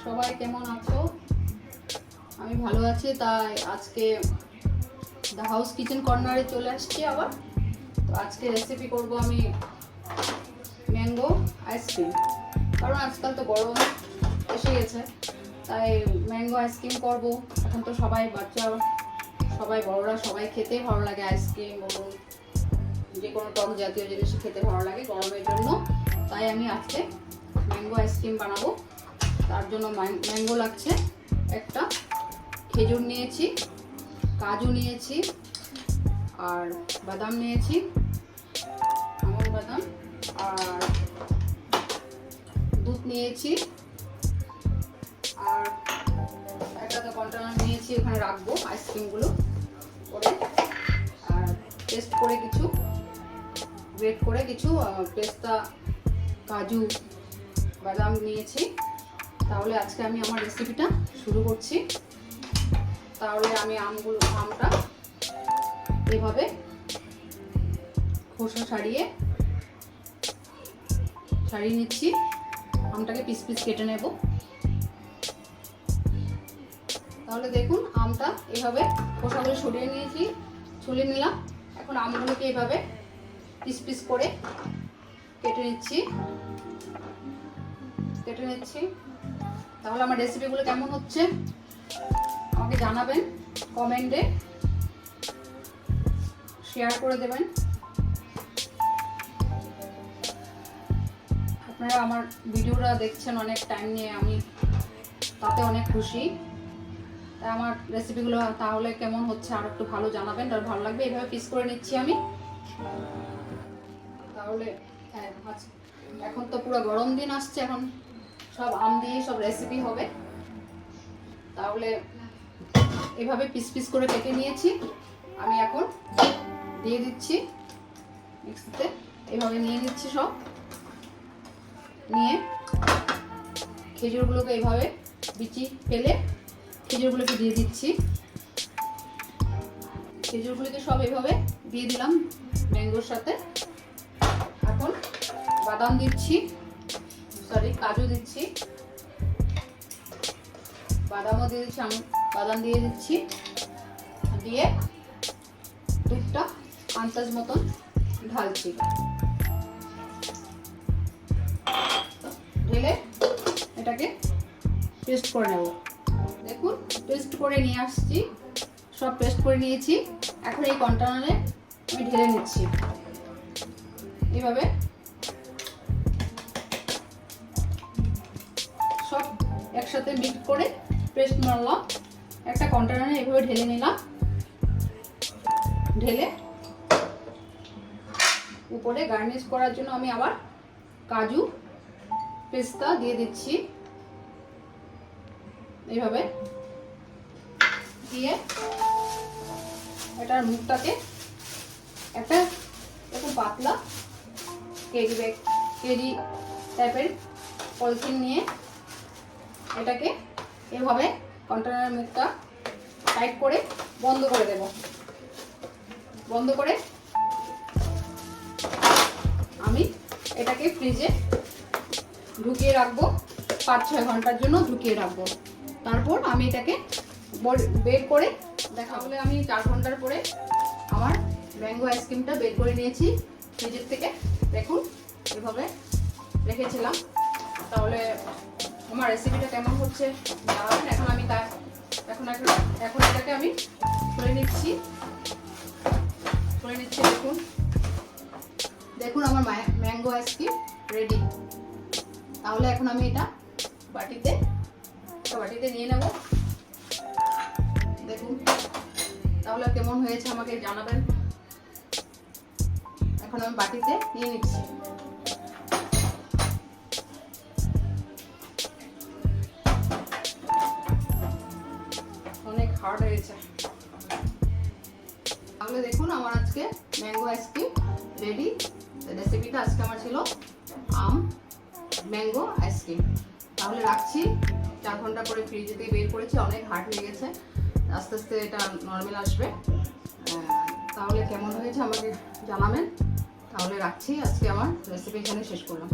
সবাই কেমন আছো? আমি ভালো আছি। তাই আজকে দ্য হাউস কিচেন কর্নারে চলে আসছি আবার। তো আজকে রেসিপি করব আমি ম্যাঙ্গো আইসক্রিম, কারণ আজকাল তো গরম এসে গেছে, তাই ম্যাঙ্গো আইসক্রিম করব। এখন তো সবাই বাচ্চা, সবাই বড়রা সবাই খেতে ভালো লাগে আইসক্রিম বলুন, যে কোনো টক জাতীয় জিনিস খেতে ভালো লাগে গরমের জন্য। তাই আমি আজকে ম্যাঙ্গো আইসক্রিম বানাবো। তার জন্য ম্যাঙ্গো লাগছে একটা, খেজুর নিয়েছি, কাজু নিয়েছি, আর বাদাম নিয়েছি, আমন্ড বাদাম, আর দুধ নিয়েছি, আর একটা কন্টেনার নিয়েছি, ওখানে রাখবো আইসক্রিমগুলো করে। আর টেস্ট করে কিছু গ্রেট করে কিছু পেস্তা, কাজু, বাদাম নিয়েছি। তাহলে আজকে আমি আমার রেসিপিটা শুরু করছি। তাহলে আমি আমটা এভাবে খোসা ছাড়িয়ে নিচ্ছি। আমটাকে পিস পিস কেটে নেব। তাহলে দেখুন, আমটা এভাবে খোসাগুলো সরিয়ে নিয়েছি, ছুলে নিলাম। এখন আমগুলোকে এভাবে পিস পিস করে কেটে নিচ্ছি। তাহলে আমার রেসিপিগুলো কেমন হচ্ছে আমাকে জানাবেন, কমেন্টে শেয়ার করে দেবেন। আপনারা আমার ভিডিওটা দেখছেন অনেক টাইম নিয়ে, আমি তাতে অনেক খুশি। তাই আমার রেসিপিগুলো তাহলে কেমন হচ্ছে আর একটু ভালো জানাবেন, আর ভালো লাগবে। এইভাবে পিস করে নিচ্ছি আমি। তাহলে এখন তো পুরো গরম দিন আসছে, এখন সব আম দিয়ে সব রেসিপি হবে। তাহলে এভাবে পিস পিস করে কেটে নিয়েছি। আমি এখন দিয়ে দিচ্ছি মিক্সিতে। এভাবে নিয়ে নিচ্ছি সব, নিয়ে খেজুরগুলোকে এভাবে বিচি ফেলে খেজুরগুলোকে দিয়ে দিচ্ছি। খেজুরগুলোকে সব এভাবে দিয়ে দিলাম ম্যাঙ্গোর সাথে। এখন বাদাম দিচ্ছি, কাজু দিচ্ছি, বাদামও দিয়ে দিচ্ছি, আমি বাদাম দিয়ে দিচ্ছি। দিয়ে দুধটা আন্দাজ মতন ঢালছি। ঢেলে এটাকে পেস্ট করে নেব। দেখুন, পেস্ট করে নিয়ে আসছি, সব পেস্ট করে নিয়েছি। এখন এই কন্টেনারে আমি ঢেলে নিচ্ছি। এইভাবে সব একসাথে মিক্স করে পেস্ট মারলাম। একটা কন্টেনারে এভাবে ঢেলে নিলাম। ঢেলে উপরে গার্নিশ করার জন্য আমি আবার কাজু, পেস্তা দিয়ে দিচ্ছি। এইভাবে দিয়ে এটার মুখটাকে একটা এরকম পাতলা কেরি টাইপের পলিথিন নিয়ে এটাকে এভাবে কন্টেনারের মুখটা টাইট করে বন্ধ করে দেব। বন্ধ করে আমি এটাকে ফ্রিজে ঢুকিয়ে রাখবো, 5-6 ঘন্টার জন্য ঢুকিয়ে রাখবো। তারপর আমি এটাকে বের করে দেখাবো। আমি 4 ঘন্টার পরে আমার ম্যাঙ্গো আইসক্রিমটা বের করে নিয়েছি ফ্রিজের থেকে। দেখুন, এভাবে রেখেছিলাম। তাহলে আমার রেসিপিটা কেমন হচ্ছে জানাবেন। এখন এটাকে আমি খুলে নিচ্ছি। দেখুন আমার ম্যাঙ্গো আইসক্রিম রেডি। তাহলে এখন আমি এটা বাটিতে নিয়ে নেব। দেখুন তাহলে কেমন হয়েছে আমাকে জানাবেন। এখন আমি বাটিতে নিয়ে নিচ্ছি। অনেক হার্ড হয়েছে। তাহলে দেখুন আমার আজকে ম্যাঙ্গো আইসক্রিম রেডি। রেসিপিটা আজকে আমার ছিল আম ম্যাঙ্গো আইসক্রিম। তাহলে রাখছি। 4 ঘন্টা পরে ফ্রিজ থেকে বের করেছি, অনেক হার্ড হয়ে গেছে। আস্তে আস্তে এটা নর্মাল আসবে। তাহলে কেমন হয়েছে আমাকে জানাবেন। তাহলে রাখছি। আজকে আমার রেসিপি এখানে শেষ করলাম।